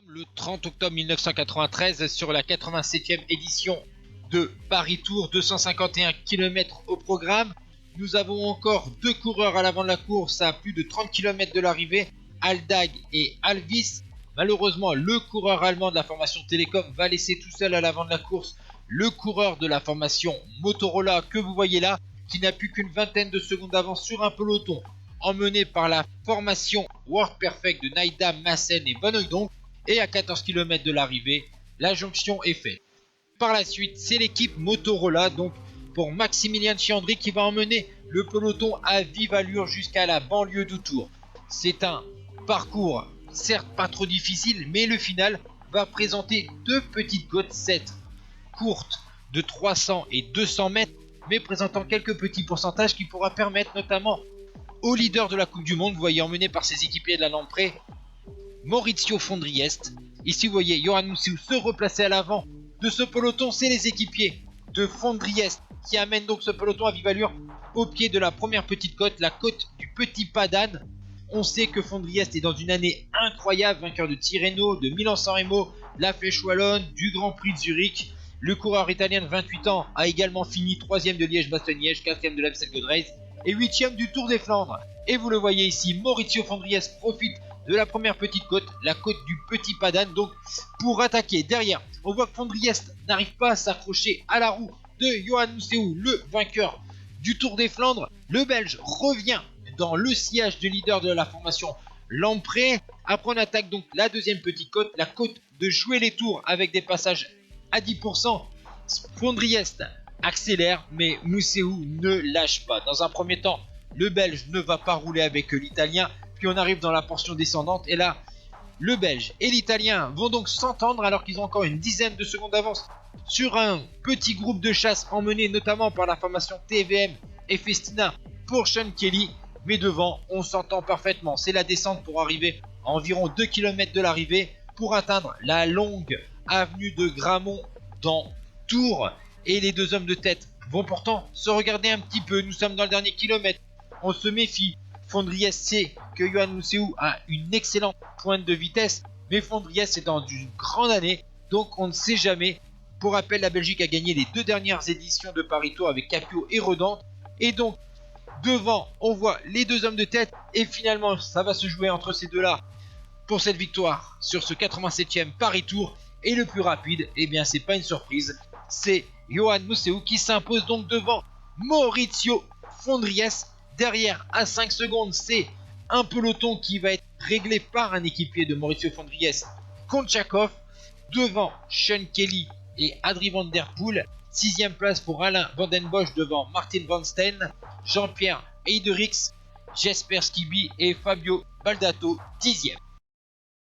sommes le 30 octobre 1993 sur la 87e édition de Paris Tour, 251 km au programme. Nous avons encore deux coureurs à l'avant de la course à plus de 30 km de l'arrivée, Aldag et Alvis. Malheureusement, le coureur allemand de la formation Télécom va laisser tout seul à l'avant de la course le coureur de la formation Motorola que vous voyez là, qui n'a plus qu'une vingtaine de secondes d'avance sur un peloton emmené par la formation World Perfect de Naïda, Massen et Van Hooydonk. Et à 14 km de l'arrivée, la jonction est faite. Par la suite, c'est l'équipe Motorola, donc pour Maximilian Chiandri, qui va emmener le peloton à vive allure jusqu'à la banlieue du Tour. C'est un parcours certes pas trop difficile, mais le final va présenter deux petites côtes, cette courte de 300 et 200 mètres, mais présentant quelques petits pourcentages qui pourra permettre notamment au leader de la Coupe du Monde, vous voyez, emmené par ses équipiers de la Lamprey, Maurizio Fondriest. Ici vous voyez Johan Museeuw se replacer à l'avant de ce peloton. C'est les équipiers de Fondriest qui amènent donc ce peloton à vive allure au pied de la première petite côte, la côte du Petit Pas d'Âne. On sait que Fondriest est dans une année incroyable, vainqueur de Tirreno, de Milan-San Remo, la Flèche Wallonne, du Grand Prix de Zurich. Le coureur italien de 28 ans a également fini 3ème de Liège-Bastogne-Liège, 4ème de l'Amstel Gold Race et 8ème du Tour des Flandres. Et vous le voyez ici, Maurizio Fondriest profite de la première petite côte, la côte du Petit Pas d'Âne, donc pour attaquer. Derrière, on voit que Fondriest n'arrive pas à s'accrocher à la roue de Johan Museeuw, le vainqueur du Tour des Flandres. Le Belge revient dans le sillage de leader de la formation Lamprey. Après on attaque donc la deuxième petite côte, la côte de Jouer les Tours avec des passages à 10%. Fondriest accélère, mais Museeuw ne lâche pas. Dans un premier temps, le Belge ne va pas rouler avec l'Italien. Puis on arrive dans la portion descendante et là, le Belge et l'Italien vont donc s'entendre alors qu'ils ont encore une dizaine de secondes d'avance sur un petit groupe de chasse emmené notamment par la formation TVM et Festina pour Sean Kelly. Mais devant, on s'entend parfaitement. C'est la descente pour arriver à environ 2 km de l'arrivée pour atteindre la longue avenue de Gramont dans Tours. Et les deux hommes de tête vont pourtant se regarder un petit peu. Nous sommes dans le dernier kilomètre. On se méfie. Fondriest sait que Johan Museeuw a une excellente pointe de vitesse, mais Fondriest est dans une grande année, donc on ne sait jamais. Pour rappel, la Belgique a gagné les deux dernières éditions de Paris Tour avec Capio et Redante, et donc devant on voit les deux hommes de tête, et finalement ça va se jouer entre ces deux-là pour cette victoire sur ce 87e Paris Tour. Et le plus rapide, eh bien c'est pas une surprise, c'est Johan Museeuw qui s'impose donc devant Maurizio Fondriest. Derrière, à 5 secondes, c'est un peloton qui va être réglé par un équipier de Maurizio Fondriest, Konchakov, devant Sean Kelly et Adrie van der Poel. 6ème place pour Alain Van den Bosch devant Martin Van Steen, Jean-Pierre Heiderix, Jesper Skibby et Fabio Baldato 10ème.